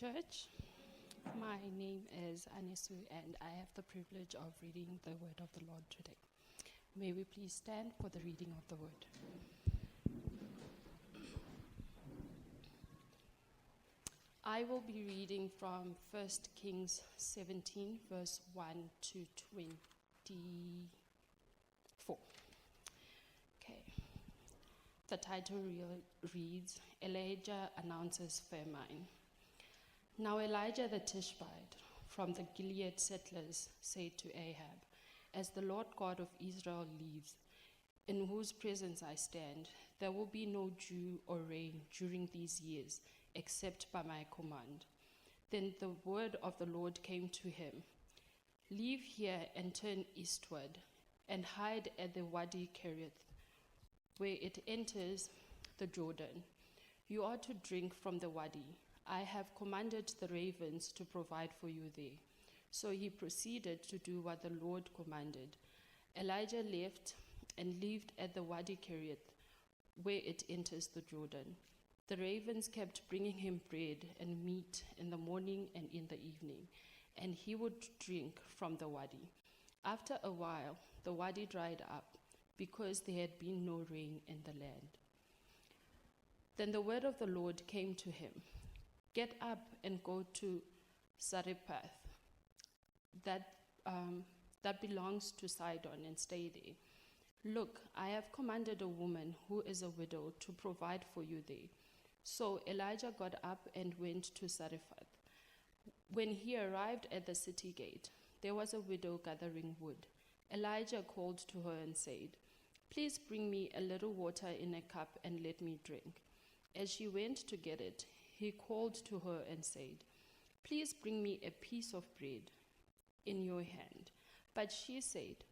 Church. My name is Anesu and I have the privilege of reading the word of the Lord today. May we please stand for the reading of the word. I will be reading from 1 Kings 17 verse 1 to 24. Okay. The title reads, Elijah announces famine. Now Elijah the Tishbite from the Gilead settlers said to Ahab, As the Lord God of Israel lives, in whose presence I stand, there will be no dew or rain during these years, except by my command. Then the word of the Lord came to him, Leave here and turn eastward, and hide at the Wadi Kerith, where it enters the Jordan. You are to drink from the Wadi. I have commanded the ravens to provide for you there. So he proceeded to do what the Lord commanded. Elijah left and lived at the Wadi Kerith, where it enters the Jordan. The ravens kept bringing him bread and meat in the morning and in the evening, and he would drink from the Wadi. After a while, the Wadi dried up, because there had been no rain in the land. Then the word of the Lord came to him, Get up and go to Zarephath, that belongs to Sidon, and stay there. Look, I have commanded a woman who is a widow to provide for you there. So Elijah got up and went to Zarephath. When he arrived at the city gate, there was a widow gathering wood. Elijah called to her and said, Please bring me a little water in a cup and let me drink. As she went to get it, he called to her and said, Please bring me a piece of bread in your hand. But she said,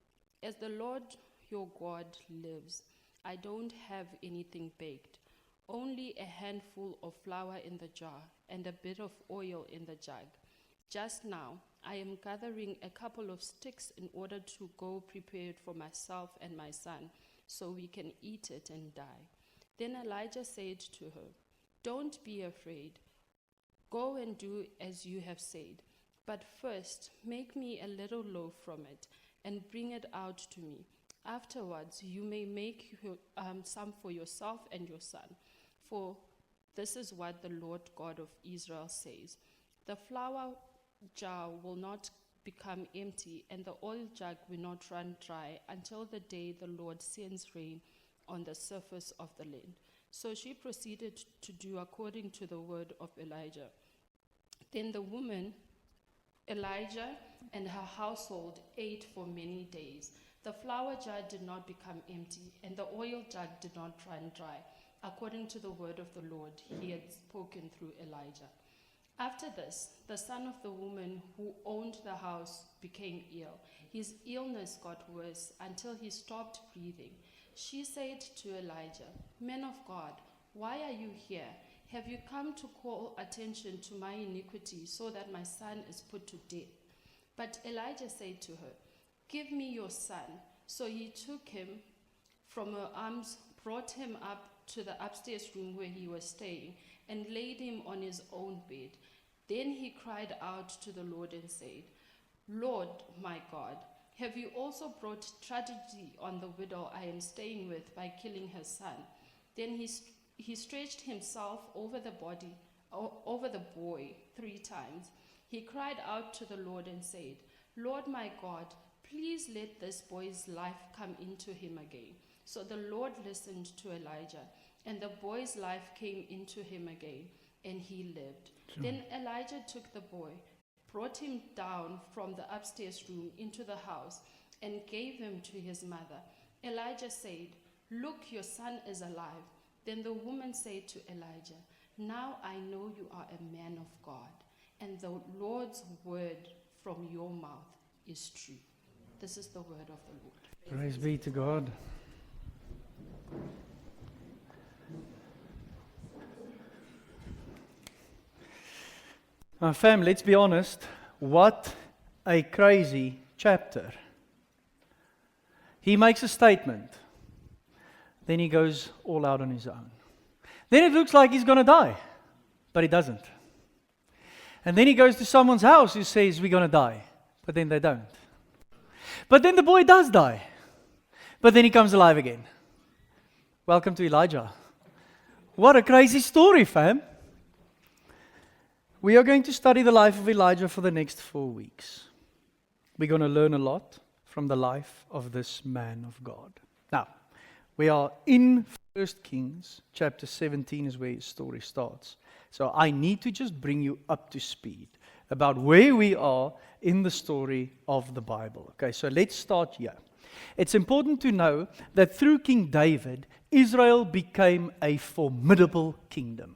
As the Lord your God lives, I don't have anything baked, only a handful of flour in the jar and a bit of oil in the jug. Just now, I am gathering a couple of sticks in order to go prepare it for myself and my son, so we can eat it and die. Then Elijah said to her, Don't be afraid. Go and do as you have said. But first, make me a little loaf from it and bring it out to me. Afterwards, you may make some for yourself and your son. For this is what the Lord God of Israel says. The flour jar will not become empty, and the oil jug will not run dry until the day the Lord sends rain on the surface of the land. So she proceeded to do according to the word of Elijah. Then the woman, Elijah, and her household ate for many days. The flour jar did not become empty, and the oil jug did not run dry, according to the word of the Lord he had spoken through Elijah. After this, the son of the woman who owned the house became ill. His illness got worse until he stopped breathing. She said to Elijah, Man of God, why are you here? Have you come to call attention to my iniquity so that my son is put to death? But Elijah said to her, Give me your son. So he took him from her arms, brought him up to the upstairs room where he was staying, and laid him on his own bed. Then he cried out to the Lord and said, Lord, my God, have you also brought tragedy on the widow I am staying with by killing her son? Then he stretched himself over the boy 3 times. He cried out to the Lord and said, Lord, my God, please let this boy's life come into him again. So the Lord listened to Elijah, and the boy's life came into him again, and he lived. Sure. Then Elijah took the boy, brought him down from the upstairs room into the house, and gave him to his mother. Elijah said, Look, your son is alive. Then the woman said to Elijah, Now I know you are a man of God, and the Lord's word from your mouth is true. This is the word of the Lord. Praise be to God. Now, fam, let's be honest. What a crazy chapter. He makes a statement. Then he goes all out on his own. Then it looks like he's going to die, but he doesn't. And then he goes to someone's house who says, we're going to die. But then they don't. But then the boy does die. But then he comes alive again. Welcome to Elijah. What a crazy story, fam. We are going to study the life of Elijah for the next 4 weeks. We're going to learn a lot from the life of this man of God. Now, we are in 1 Kings, chapter 17 is where his story starts. So I need to just bring you up to speed about where we are in the story of the Bible. Okay, so let's start here. It's important to know that through King David, Israel became a formidable kingdom.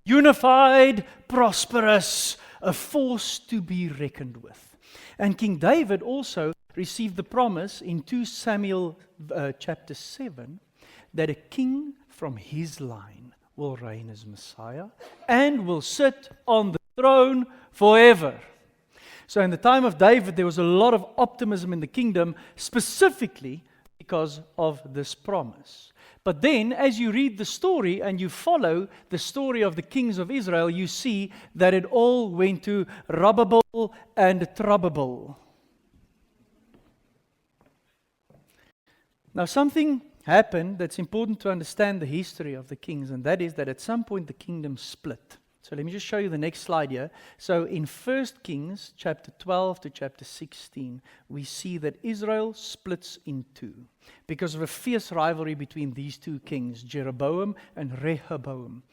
Unified, prosperous, a force to be reckoned with. And King David also received the promise in 2 Samuel chapter 7 that a king from his line will reign as Messiah and will sit on the throne forever. So in the time of David, there was a lot of optimism in the kingdom, specifically because of this promise. But then, as you read the story and you follow the story of the kings of Israel, you see that it all went to rubbable and trubbable. Now, something happened that's important to understand the history of the kings, and that is that at some point the kingdom split. So let me just show you the next slide here. So in 1 Kings chapter 12 to chapter 16, we see that Israel splits in two because of a fierce rivalry between these two kings, Jeroboam and Rehoboam.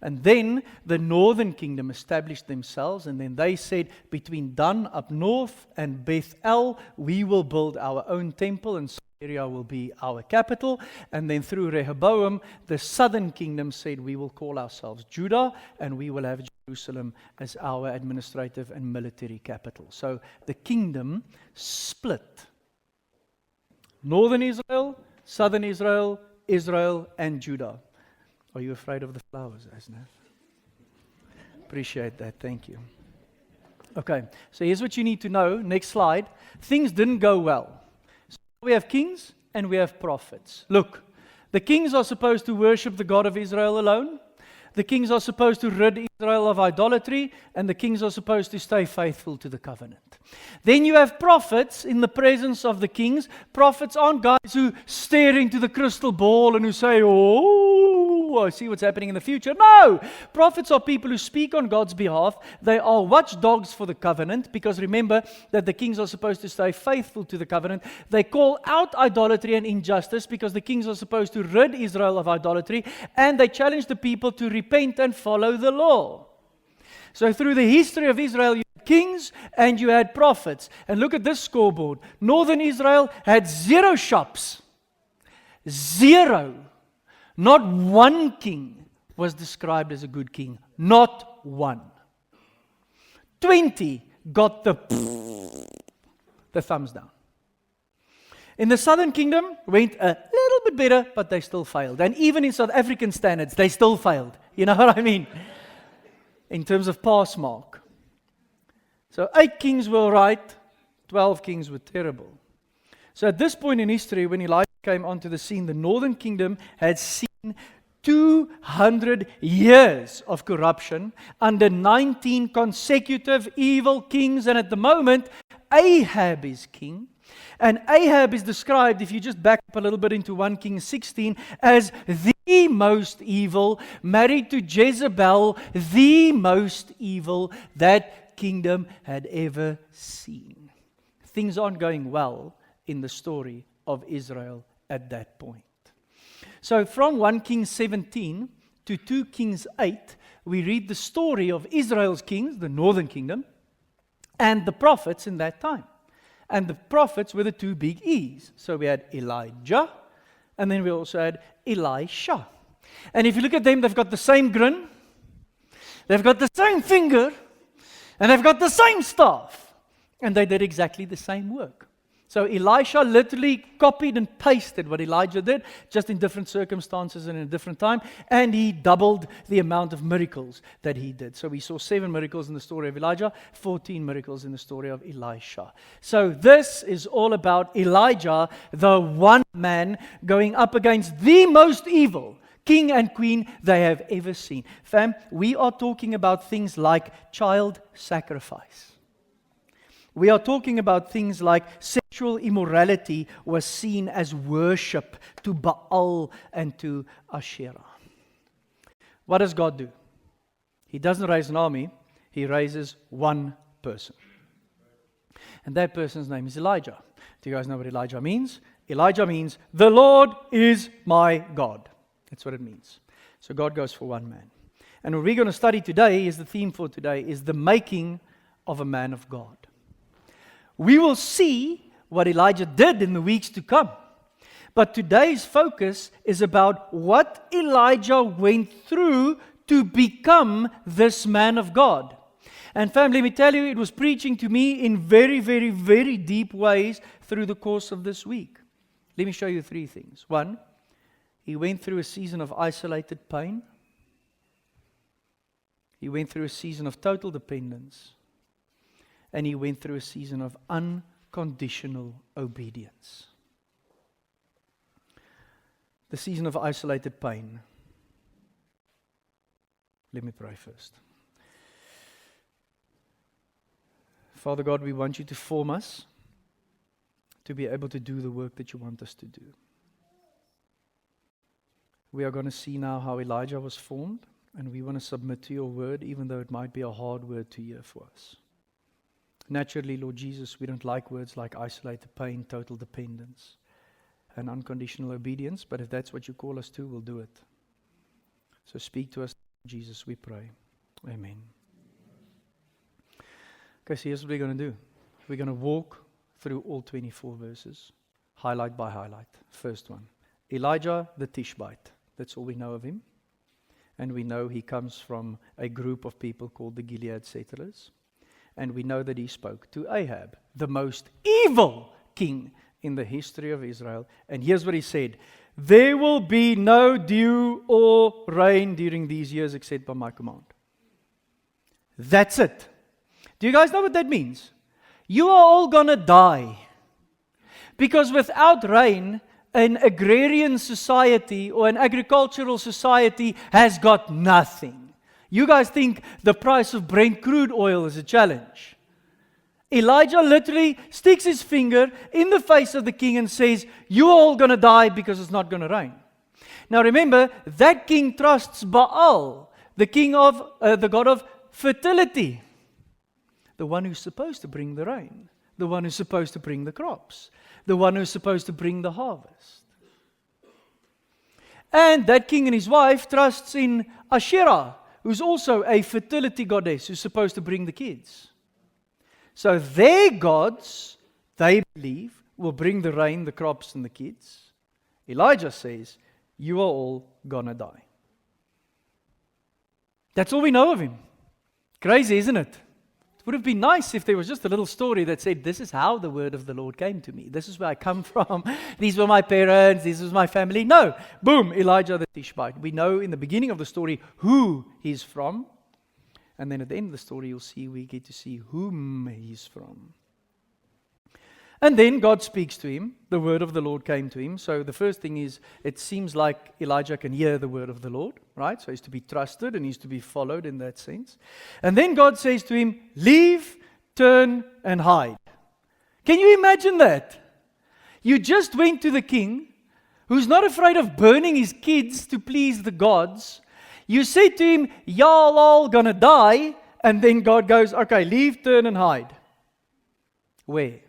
And then the northern kingdom established themselves, and then they said, between Dan up north and Bethel, we will build our own temple, and Samaria will be our capital. And then through Rehoboam, the southern kingdom said, we will call ourselves Judah, and we will have Jerusalem as our administrative and military capital. So the kingdom split. Northern Israel, southern Israel, Israel and Judah. Are you afraid of the flowers, Asnath? Appreciate that, thank you. Okay, so here's what you need to know. Next slide. Things didn't go well. So we have kings and we have prophets. Look, the kings are supposed to worship the God of Israel alone. The kings are supposed to rid Israel of idolatry, and the kings are supposed to stay faithful to the covenant. Then you have prophets in the presence of the kings. Prophets aren't guys who stare into the crystal ball and who say, oh, I see what's happening in the future. No! Prophets are people who speak on God's behalf. They are watchdogs for the covenant, because remember that the kings are supposed to stay faithful to the covenant. They call out idolatry and injustice because the kings are supposed to rid Israel of idolatry, and they challenge the people to repent and follow the law. So through the history of Israel, you had kings and you had prophets. And look at this scoreboard. Northern Israel had 0 shops. 0. Not one king was described as a good king. Not one. 20 got the thumbs down. In the southern kingdom, went a little bit better, but they still failed. And even in South African standards, they still failed. You know what I mean? In terms of pass mark. So 8 kings were right, 12 kings were terrible. So at this point in history, when Elijah came onto the scene, the northern kingdom had seen 200 years of corruption under 19 consecutive evil kings. And at the moment, Ahab is king. And Ahab is described, if you just back up a little bit into 1 Kings 16, as the most evil, married to Jezebel, the most evil that kingdom had ever seen. Things aren't going well in the story of Israel at that point. So from 1 Kings 17 to 2 Kings 8, we read the story of Israel's kings, the northern kingdom, and the prophets in that time. And the prophets were the 2 big E's. So we had Elijah, and then we also had Elisha. And if you look at them, they've got the same grin, they've got the same finger, and they've got the same staff. And they did exactly the same work. So Elisha literally copied and pasted what Elijah did, just in different circumstances and in a different time. And he doubled the amount of miracles that he did. So we saw 7 miracles in the story of Elijah, 14 miracles in the story of Elisha. So this is all about Elijah, the one man going up against the most evil king and queen they have ever seen. Fam, we are talking about things like child sacrifice. We are talking about things like sexual immorality was seen as worship to Baal and to Asherah. What does God do? He doesn't raise an army, He raises one person. And that person's name is Elijah. Do you guys know what Elijah means? Elijah means, the Lord is my God. That's what it means. So God goes for one man. And what we're going to study today, is the theme for today, is the making of a man of God. We will see what Elijah did in the weeks to come. But today's focus is about what Elijah went through to become this man of God. And family, let me tell you, it was preaching to me in very, very, very deep ways through the course of this week. Let me show you three things. One, he went through a season of isolated pain. He went through a season of total dependence. And he went through a season of unconditional obedience. The season of isolated pain. Let me pray first. Father God, we want you to form us to be able to do the work that you want us to do. We are going to see now how Elijah was formed, and we want to submit to your word, even though it might be a hard word to hear for us. Naturally, Lord Jesus, we don't like words like isolated pain, total dependence, and unconditional obedience, but if that's what you call us to, we'll do it. So speak to us, Jesus, we pray. Amen. Okay, so here's what we're going to do. We're going to walk through all 24 verses, highlight by highlight. First one, Elijah the Tishbite. That's all we know of him. And we know he comes from a group of people called the Gilead settlers. And we know that he spoke to Ahab, the most evil king in the history of Israel. And here's what he said: there will be no dew or rain during these years except by my command. That's it. Do you guys know what that means? You are all gonna die. Because without rain, an agrarian society or an agricultural society has got nothing. You guys think the price of Brent crude oil is a challenge. Elijah literally sticks his finger in the face of the king and says, you're all going to die because it's not going to rain. Now remember, that king trusts Baal, the king of the god of fertility. The one who's supposed to bring the rain. The one who's supposed to bring the crops. The one who's supposed to bring the harvest. And that king and his wife trusts in Asherah, who's also a fertility goddess who's supposed to bring the kids. So their gods, they believe, will bring the rain, the crops, and the kids. Elijah says, you are all gonna die. That's all we know of him. Crazy, isn't it? It would have been nice if there was just a little story that said, this is how the word of the Lord came to me. This is where I come from. These were my parents. This was my family. No. Boom, Elijah the Tishbite. We know in the beginning of the story who he's from. And then at the end of the story, you'll see we get to see whom he's from. And then God speaks to him. The word of the Lord came to him. So the first thing is, it seems like Elijah can hear the word of the Lord, right? So he's to be trusted and he's to be followed in that sense. And then God says to him, leave, turn, and hide. Can you imagine that? You just went to the king, who's not afraid of burning his kids to please the gods. You said to him, y'all all gonna die. And then God goes, okay, leave, turn, and hide. Where?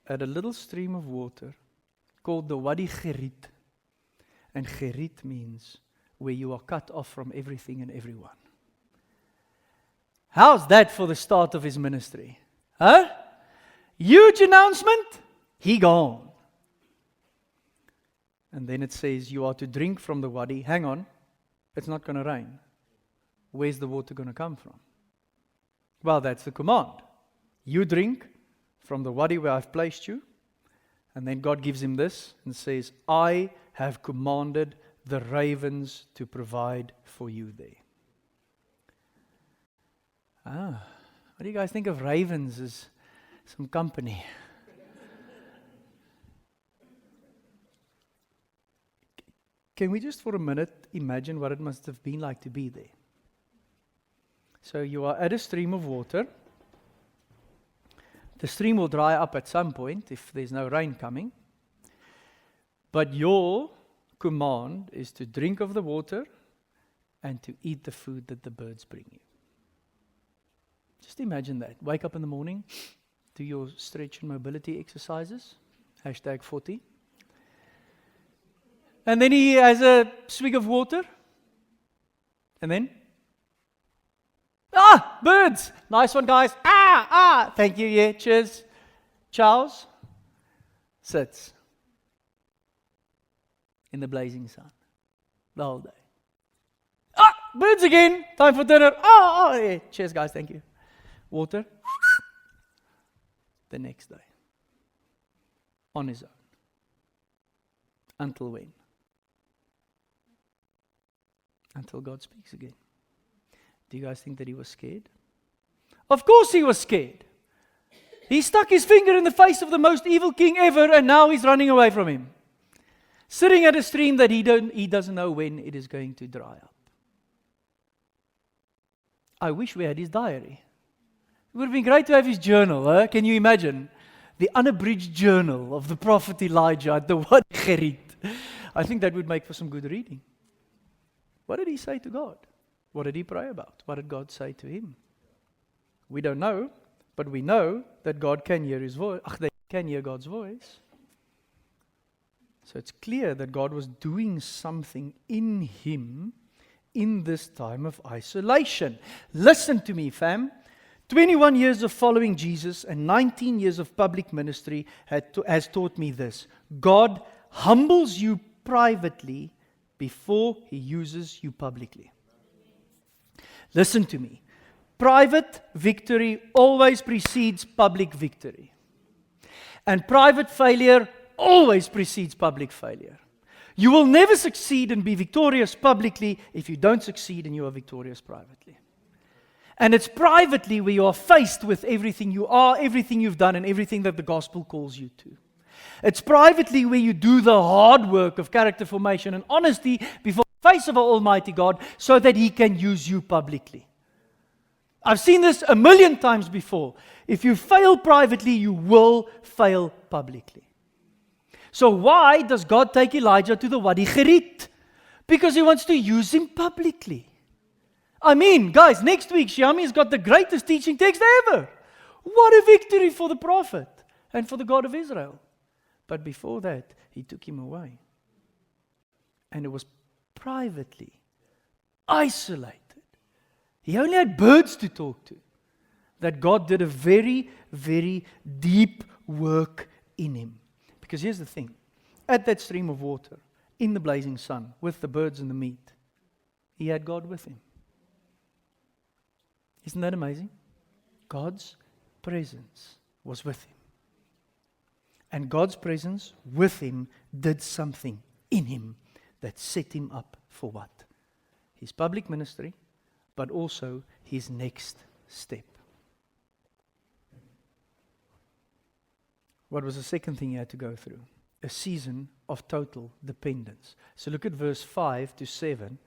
At a little stream of water called the Wadi Gerit. And Gerit means where you are cut off from everything and everyone. How's that for the start of his ministry? Huh? Huge announcement, he gone. And then it says you are to drink from the Wadi. Hang on, it's not going to rain. Where's the water going to come from? Well, that's the command. You drink from the Wadi where I've placed you. And then God gives him this and says, I have commanded the ravens to provide for you there. What do you guys think of ravens as some company? Can we just for a minute imagine what it must have been like to be there? So you are at a stream of water. The stream will dry up at some point if there's no rain coming. But your command is to drink of the water and to eat the food that the birds bring you. Just imagine that. Wake up in the morning, do your stretch and mobility exercises, #40. And then he has a swig of water. And then, birds! Nice one, guys. Thank you, yeah, cheers. Charles sits in the blazing sun the whole day. Birds again, time for dinner. Yeah, cheers, guys, thank you. Water the next day on his own. Until when? Until God speaks again. Do you guys think that he was scared? Of course he was scared. He stuck his finger in the face of the most evil king ever, and now he's running away from him. Sitting at a stream that he doesn't know when it is going to dry up. I wish we had his diary. It would have been great to have his journal. Huh? Can you imagine? The unabridged journal of the prophet Elijah at the Wadi Cherit. I think that would make for some good reading. What did he say to God? What did he pray about? What did God say to him? We don't know, but we know that God can hear his voice. They can hear God's voice. So it's clear that God was doing something in him in this time of isolation. Listen to me, fam. 21 years of following Jesus and 19 years of public ministry has taught me this. God humbles you privately before he uses you publicly. Listen to me. Private victory always precedes public victory. And private failure always precedes public failure. You will never succeed and be victorious publicly if you don't succeed and you are victorious privately. And it's privately where you are faced with everything you are, everything you've done, and everything that the gospel calls you to. It's privately where you do the hard work of character formation and honesty before the face of our Almighty God so that he can use you publicly. I've seen this 1,000,000 times before. If you fail privately, you will fail publicly. So why does God take Elijah to the Wadi Cherit? Because he wants to use him publicly. I mean, guys, next week, Shiami's got the greatest teaching text ever. What a victory for the prophet and for the God of Israel. But before that, he took him away. And it was privately, isolated. He only had birds to talk to. That God did a very, very deep work in him. Because here's the thing. At that stream of water, in the blazing sun, with the birds and the meat, he had God with him. Isn't that amazing? God's presence was with him. And God's presence with him did something in him that set him up for what? His public ministry, but also his next step. What was the second thing he had to go through? A season of total dependence. So look at verse 5 to 7.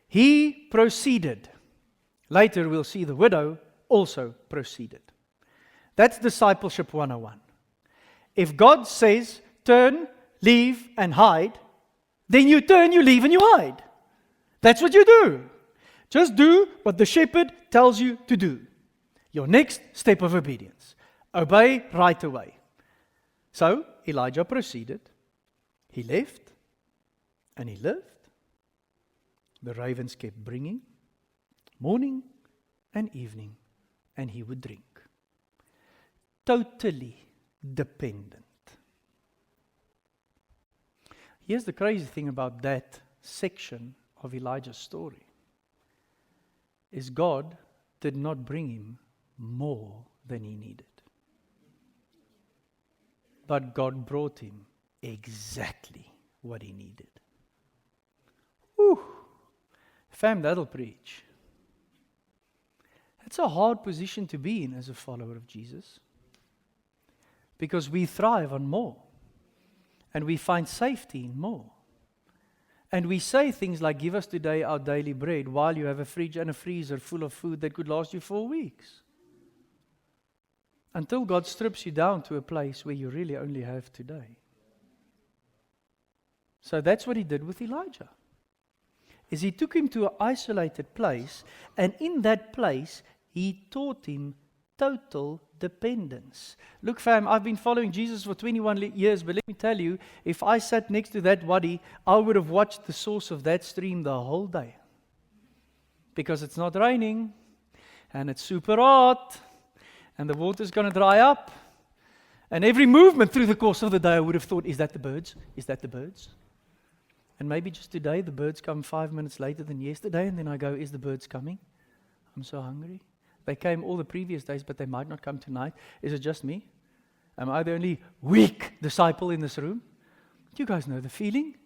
He proceeded. Later we'll see the widow also proceeded. That's discipleship 101. If God says, turn, leave, and hide, then you turn, you leave, and you hide. That's what you do. Just do what the shepherd tells you to do. Your next step of obedience. Obey right away. So Elijah proceeded. He left, and he lived. The ravens kept bringing, morning and evening, and he would drink. Totally dependent. Here's the crazy thing about that section of Elijah's story, is God did not bring him more than he needed. But God brought him exactly what he needed. Whew. Fam, that'll preach. That's a hard position to be in as a follower of Jesus. Because we thrive on more. And we find safety in more. And we say things like, give us today our daily bread, while you have a fridge and a freezer full of food that could last you 4 weeks. Until God strips you down to a place where you really only have today. So that's what he did with Elijah. Is he took him to an isolated place, and in that place, he taught him total dependence. Look, fam, I've been following Jesus for 21 years, but let me tell you, if I sat next to that wadi, I would have watched the source of that stream the whole day. Because it's not raining, and it's super hot, and the water's going to dry up, and every movement through the course of the day, I would have thought, is that the birds? Is that the birds? And maybe just today, the birds come 5 minutes later than yesterday, and then I go, is the birds coming? I'm so hungry. They came all the previous days, but they might not come tonight. Is it just me? Am I the only weak disciple in this room? Do you guys know the feeling?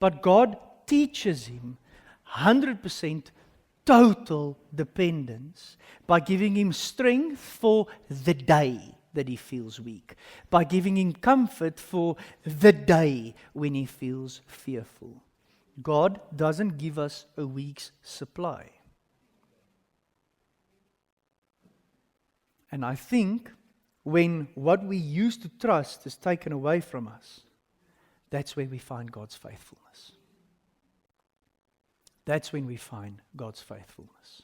But God teaches him 100% total dependence by giving him strength for the day that he feels weak, by giving him comfort for the day when he feels fearful. God doesn't give us a week's supply. And I think when what we used to trust is taken away from us, that's where we find God's faithfulness. That's when we find God's faithfulness.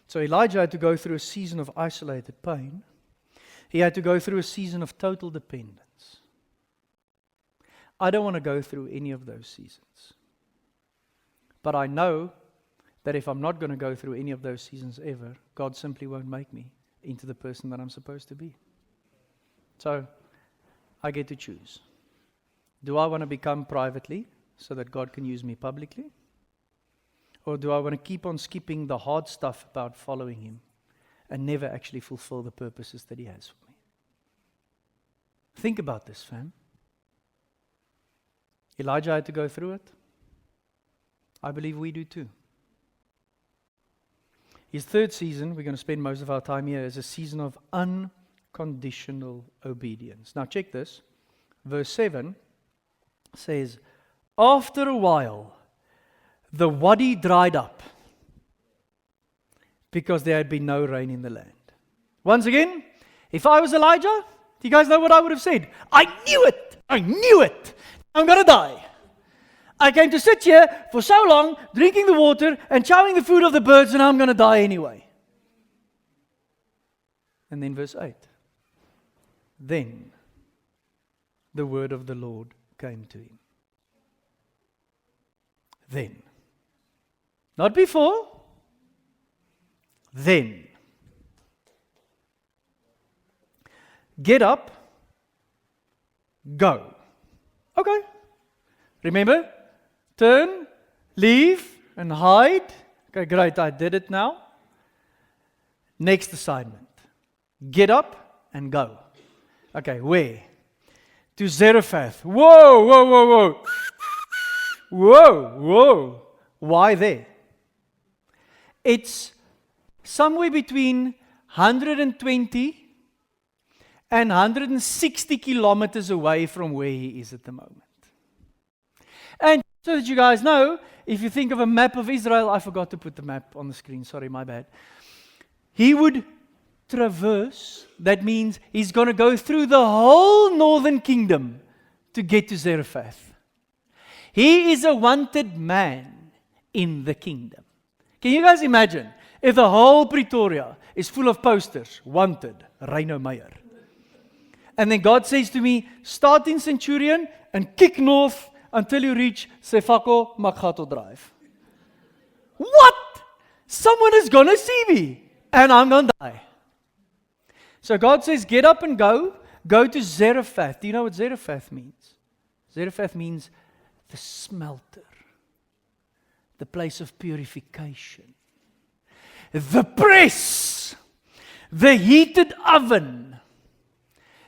So Elijah had to go through a season of isolated pain. He had to go through a season of total dependence. I don't want to go through any of those seasons. But I know that if I'm not going to go through any of those seasons ever, God simply won't make me into the person that I'm supposed to be. So, I get to choose. Do I want to become privately so that God can use me publicly? Or do I want to keep on skipping the hard stuff about following Him and never actually fulfill the purposes that He has for me? Think about this, fam. Elijah had to go through it. I believe we do too. His third season, we're going to spend most of our time here, is a season of unconditional obedience. Now check this. Verse 7 says, after a while, the wadi dried up because there had been no rain in the land. Once again, if I was Elijah, do you guys know what I would have said? I knew it! I knew it! I'm going to die. I came to sit here for so long, drinking the water and chowing the food of the birds, and I'm going to die anyway. And then verse 8. Then the word of the Lord came to him. Then. Not before. Then. Get up. Go. Okay. Remember? Turn, leave, and hide. Okay, great, I did it now. Next assignment. Get up and go. Okay, where? To Zarephath. Whoa, whoa, whoa, whoa. Whoa, whoa. Why there? It's somewhere between 120 and 160 kilometers away from where he is at the moment. And so that you guys know, if you think of a map of Israel, I forgot to put the map on the screen, sorry, my bad. He would traverse, that means he's going to go through the whole northern kingdom to get to Zarephath. He is a wanted man in the kingdom. Can you guys imagine if the whole Pretoria is full of posters, wanted, Reino Meyer. And then God says to me, start in Centurion and kick north until you reach Sefako Makgato Drive. What? Someone is going to see me and I'm going to die. So God says, get up and go. Go to Zarephath. Do you know what Zarephath means? Zarephath means the smelter, the place of purification, the press, the heated oven.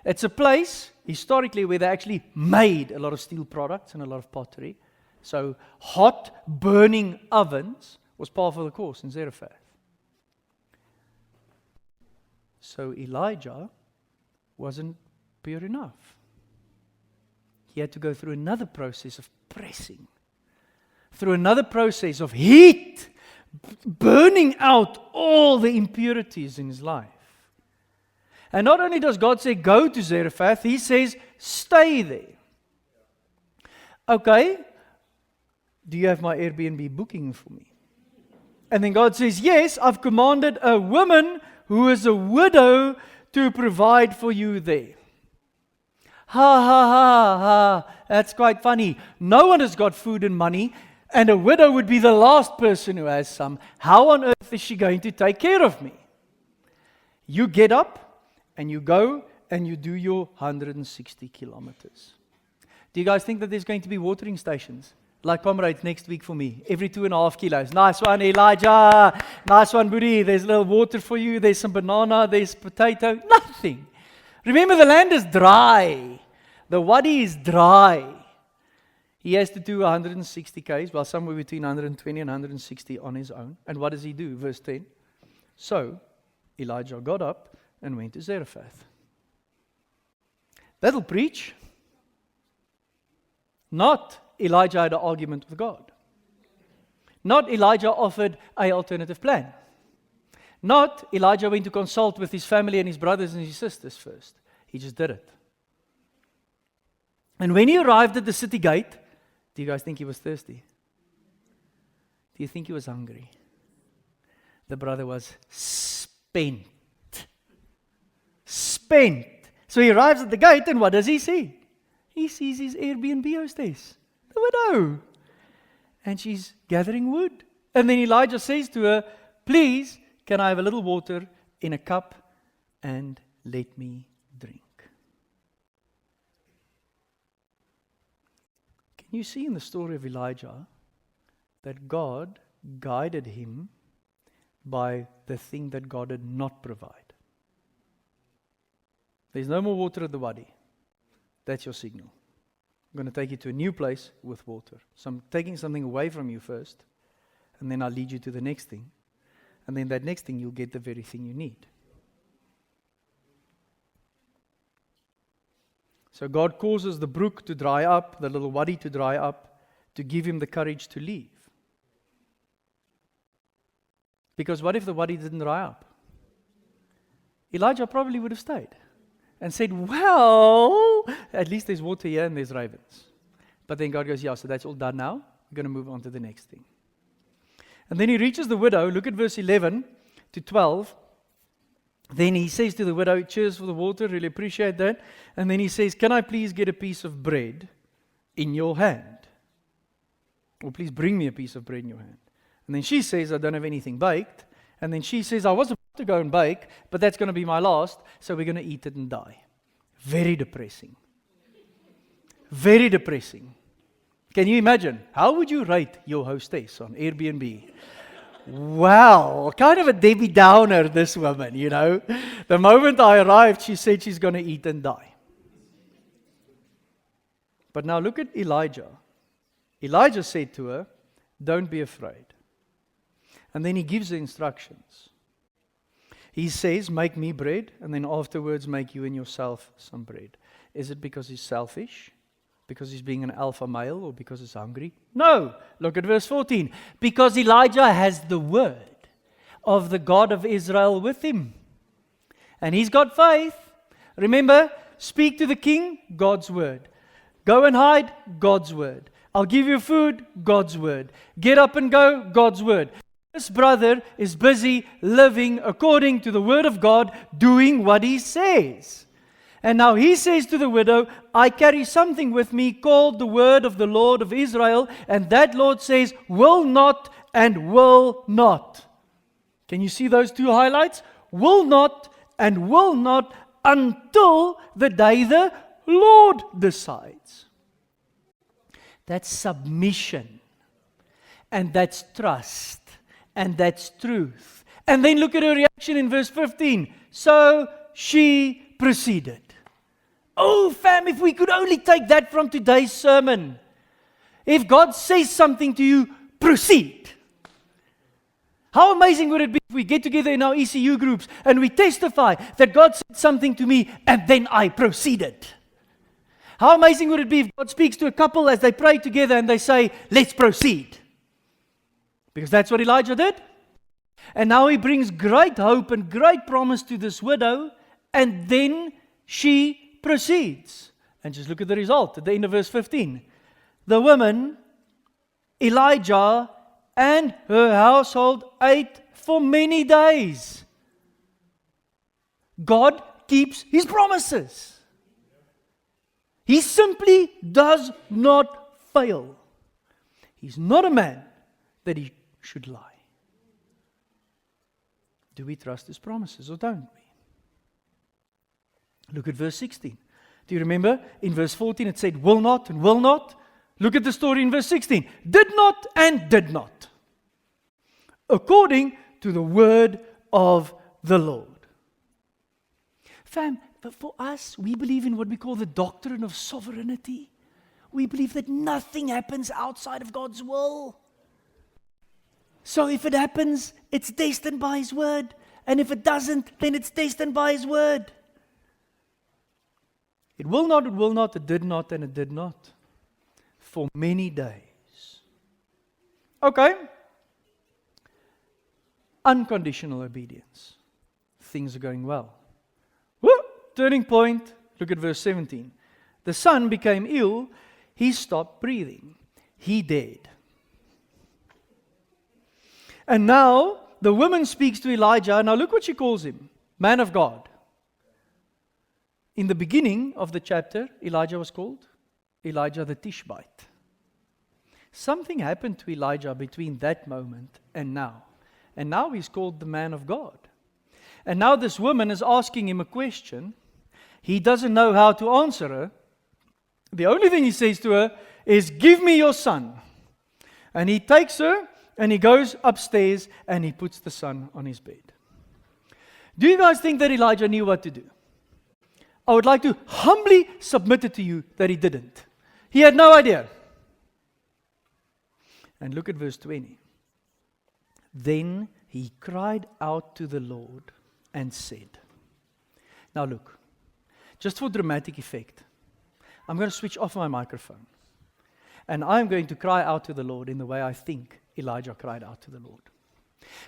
It's a place, historically, where they actually made a lot of steel products and a lot of pottery. So hot, burning ovens was part of the course in Zarephath. So Elijah wasn't pure enough. he had to go through another process of pressing, through another process of heat, burning out all the impurities in his life. And not only does God say, go to Zarephath, he says, stay there. Okay, do you have my Airbnb booking for me? And then God says, yes, I've commanded a woman who is a widow to provide for you there. Ha ha ha ha, that's quite funny. No one has got food and money, and a widow would be the last person who has some. How on earth is she going to take care of me? You get up and you go and you do your 160 kilometers. Do you guys think that there's going to be watering stations? Like Comrades next week for me, every 2.5 kilos. Nice one, Elijah. Nice one, Budi. There's a little water for you. There's some banana. There's potato. Nothing. Remember, the land is dry. The wadi is dry. He has to do 160 k's, well, somewhere between 120 and 160 on his own. And what does he do? Verse 10. So Elijah got up and went to Zarephath. That'll preach. Not Elijah had an argument with God. Not Elijah offered an alternative plan. Not Elijah went to consult with his family and his brothers and his sisters first. He just did it. And when he arrived at the city gate, do you guys think he was thirsty? Do you think he was hungry? The brother was spent. Spent. So he arrives at the gate, and what does he see? He sees his Airbnb hostess, the widow. And she's gathering wood. And then Elijah says to her, please, can I have a little water in a cup and let me drink? Can you see in the story of Elijah that God guided him by the thing that God did not provide? There's no more water at the wadi. That's your signal. I'm going to take you to a new place with water. So I'm taking something away from you first, and then I'll lead you to the next thing. And then that next thing, you'll get the very thing you need. So God causes the brook to dry up, the little wadi to dry up, to give him the courage to leave. Because what if the wadi didn't dry up? Elijah probably would have stayed and said, well, at least there's water here and there's ravens. But then God goes, yeah, so that's all done now. We're going to move on to the next thing. And then he reaches the widow. Look at verse 11 to 12. Then he says to the widow, cheers for the water, really appreciate that. And then he says, can I please get a piece of bread in your hand? Or please bring me a piece of bread in your hand. And then she says, I don't have anything baked. And then she says, I was about to go and bake, but that's going to be my last, so we're going to eat it and die. Very depressing. Very depressing. Can you imagine? How would you rate your hostess on Airbnb? Wow, kind of a Debbie Downer, this woman, you know. The moment I arrived, she said she's going to eat and die. But now look at Elijah. Elijah said to her, don't be afraid. And then he gives the instructions. He says, make me bread, and then afterwards make you and yourself some bread. Is it because he's selfish? Because he's being an alpha male, or because he's hungry? No. Look at verse 14. Because Elijah has the word of the God of Israel with him. And he's got faith. Remember, speak to the king, God's word. Go and hide, God's word. I'll give you food, God's word. Get up and go, God's word. This brother is busy living according to the word of God, doing what he says. And now he says to the widow, I carry something with me called the word of the Lord of Israel, and that Lord says, will not and will not. Can you see those two highlights? Will not and will not until the day the Lord decides. That's submission. And that's trust. And that's truth. And then look at her reaction in verse 15. So she proceeded. Oh, fam, if we could only take that from today's sermon. If God says something to you, proceed. How amazing would it be if we get together in our ECU groups and we testify that God said something to me and then I proceeded. How amazing would it be if God speaks to a couple as they pray together and they say, let's proceed? Because that's what Elijah did. And now he brings great hope and great promise to this widow, and then she proceeds. And just look at the result at the end of verse 15. The woman, Elijah, and her household ate for many days. God keeps His promises. He simply does not fail. He's not a man that He should lie. Do we trust His promises or don't we? Look at verse 16. Do you remember? In verse 14 it said, will not and will not. Look at the story in verse 16. Did not and did not. According to the word of the Lord. Fam, but for us, we believe in what we call the doctrine of sovereignty. We believe that nothing happens outside of God's will. So if it happens, it's destined by His word. And if it doesn't, then it's destined by His word. It will not, it did not, and it did not. For many days. Okay. Unconditional obedience. Things are going well. Woo! Turning point. Look at verse 17. The son became ill. He stopped breathing. He died. And now the woman speaks to Elijah. Now look what she calls him. Man of God. In the beginning of the chapter, Elijah was called Elijah the Tishbite. Something happened to Elijah between that moment and now. And now he's called the man of God. And now this woman is asking him a question. He doesn't know how to answer her. The only thing he says to her is, give me your son. And he takes her and he goes upstairs and he puts the son on his bed. Do you guys think that Elijah knew what to do? I would like to humbly submit it to you that he didn't. He had no idea. And look at verse 20. Then he cried out to the Lord and said. Now look, just for dramatic effect, I'm going to switch off my microphone. And I'm going to cry out to the Lord in the way I think Elijah cried out to the Lord.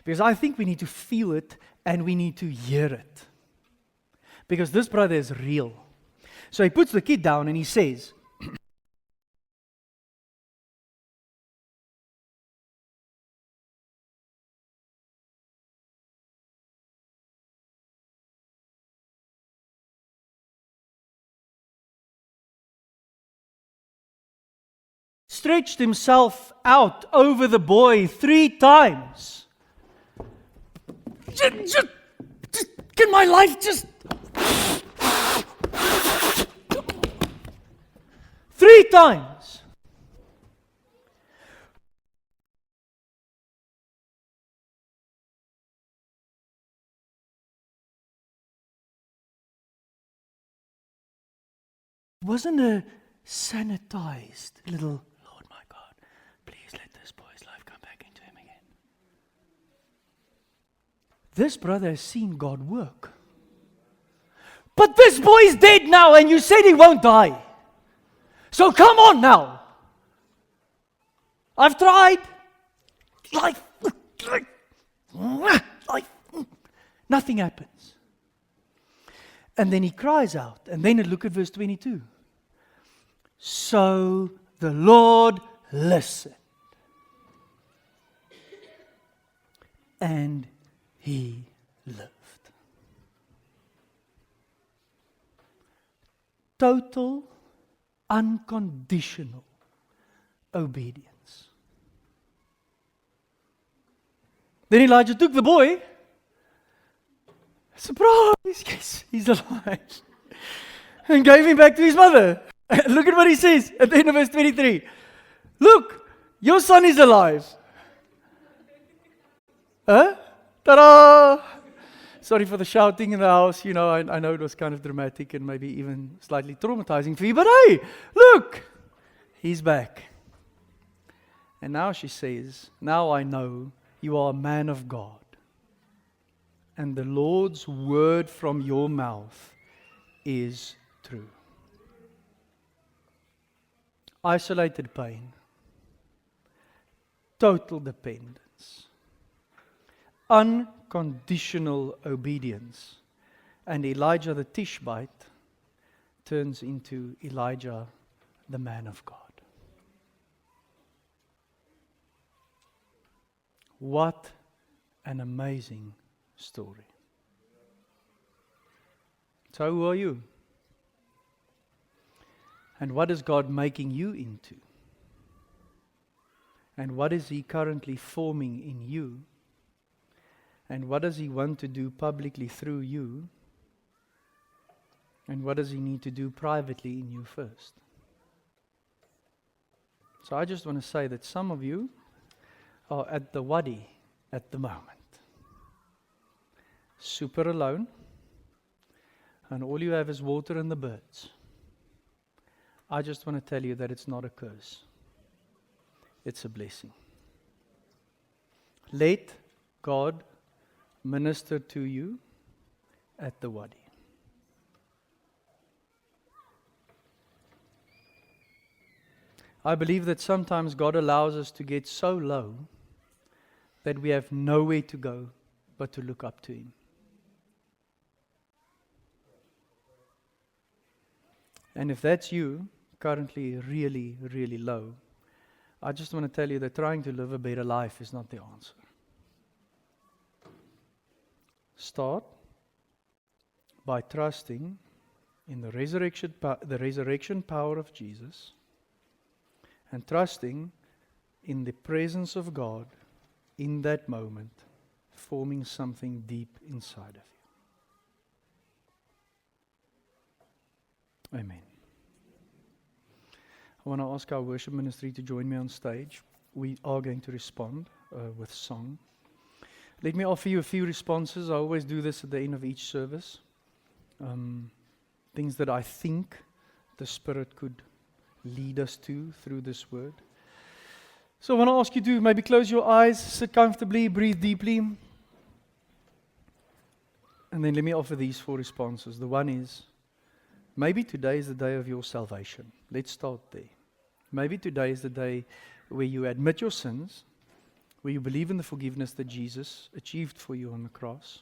Because I think we need to feel it and we need to hear it. Because this brother is real. So he puts the kid down and he says, stretched himself out over the boy 3 times. Just, can my life just... 3 times. Wasn't a sanitized little, Lord my God, please let this boy's life come back into him again. This brother has seen God work. But this boy is dead now and you said he won't die. So come on now. I've tried. Life. Nothing happens. And then he cries out. And then look at verse 22. So the Lord listened. And he lived. Total, unconditional obedience. Then Elijah took the boy. Surprise! Yes, he's alive. And gave him back to his mother. Look at what he says at the end of verse 23. Look, your son is alive. Huh? Ta-da! Sorry for the shouting in the house. You know, I know it was kind of dramatic and maybe even slightly traumatizing for you. But hey, look, he's back. And now she says, now I know you are a man of God. And the Lord's word from your mouth is true. isolated pain, total dependence, unconditional obedience, and Elijah the Tishbite turns into Elijah the man of God. What an amazing story. So who are you? And what is God making you into? And what is He currently forming in you? And what does He want to do publicly through you? And what does He need to do privately in you first? So I just want to say that some of you are at the wadi at the moment. Super alone. And all you have is water and the birds. I just want to tell you that it's not a curse. It's a blessing. Let God minister to you at the wadi. I believe that sometimes God allows us to get so low that we have nowhere to go but to look up to Him. And if that's you, currently really, really low, I just want to tell you that trying to live a better life is not the answer. Start by trusting in the resurrection power of Jesus and trusting in the presence of God in that moment, forming something deep inside of you. Amen. I want to ask our worship ministry to join me on stage. We are going to respond with song. Let me offer you a few responses. I always do this at the end of each service. Things that I think the Spirit could lead us to through this word. So I want to ask you to maybe close your eyes, sit comfortably, breathe deeply. And then let me offer these 4 responses. The one is, maybe today is the day of your salvation. Let's start there. Maybe today is the day where you admit your sins, where you believe in the forgiveness that Jesus achieved for you on the cross,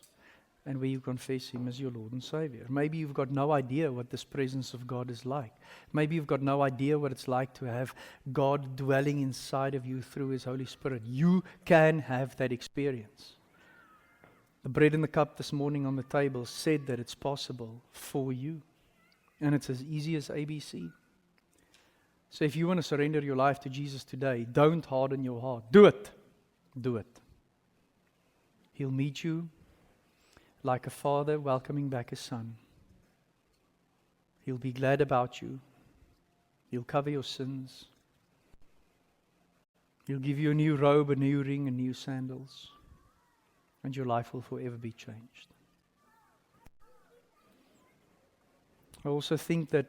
and where you confess Him as your Lord and Savior. Maybe you've got no idea what this presence of God is like. Maybe you've got no idea what it's like to have God dwelling inside of you through His Holy Spirit. You can have that experience. The bread and the cup this morning on the table said that it's possible for you. And it's as easy as ABC. So if you want to surrender your life to Jesus today, don't harden your heart. Do it. Do it. He'll meet you like a father welcoming back a son. He'll be glad about you. He'll cover your sins. He'll give you a new robe, a new ring, and new sandals. And your life will forever be changed. I also think that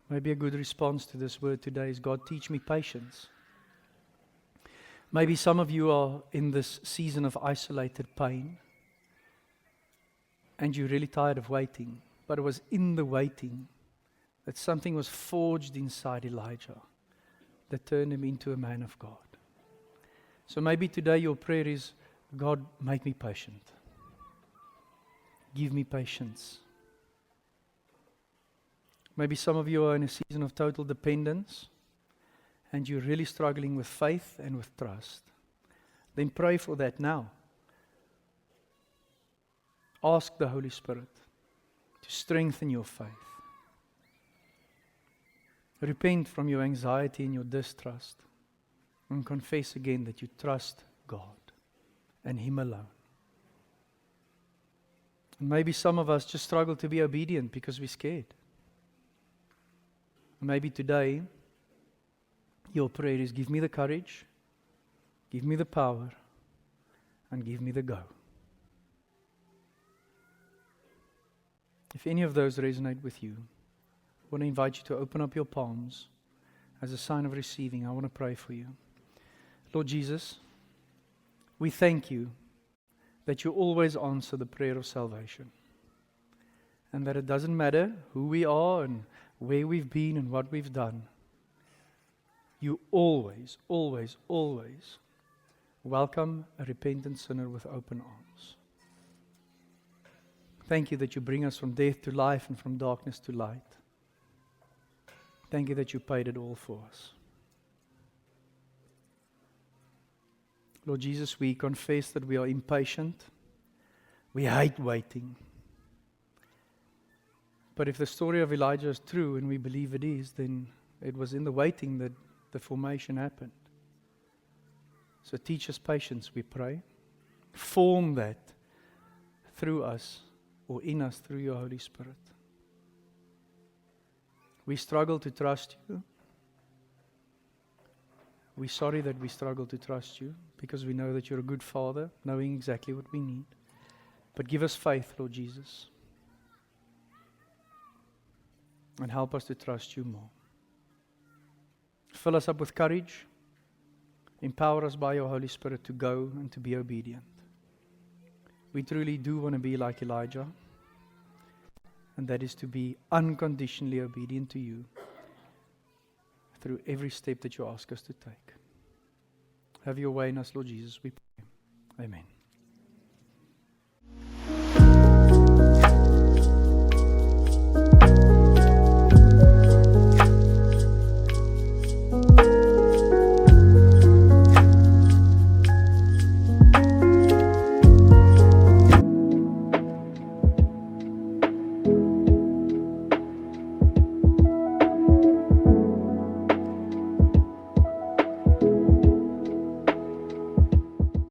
maybe a good response to this word today is, God, teach me patience. Maybe some of you are in this season of isolated pain and you're really tired of waiting. But it was in the waiting that something was forged inside Elijah that turned him into a man of God. So maybe today your prayer is, God, make me patient. Give me patience. Maybe some of you are in a season of total dependence and you're really struggling with faith and with trust. Then pray for that now. Ask the Holy Spirit to strengthen your faith. Repent from your anxiety and your distrust and confess again that you trust God and Him alone. And maybe some of us just struggle to be obedient because we're scared. Maybe today, your prayer is, give me the courage, give me the power, and give me the go. If any of those resonate with you, I want to invite you to open up your palms as a sign of receiving. I want to pray for you. Lord Jesus, we thank you that you always answer the prayer of salvation. And that it doesn't matter who we are and where we've been and what we've done. you always, always, always welcome a repentant sinner with open arms. Thank you that you bring us from death to life and from darkness to light. Thank you that you paid it all for us. Lord Jesus, we confess that we are impatient. We hate waiting. But if the story of Elijah is true, and we believe it is, then it was in the waiting that the formation happened. So teach us patience, we pray. Form that through us, or in us through your Holy Spirit. We struggle to trust you. We're sorry that we struggle to trust you, because we know that you're a good Father, knowing exactly what we need. But give us faith, Lord Jesus, and help us to trust you more. Fill us up with courage. Empower us by your Holy Spirit to go and to be obedient. We truly do want to be like Elijah, and that is to be unconditionally obedient to you through every step that you ask us to take. Have your way in us, Lord Jesus, we pray. Amen.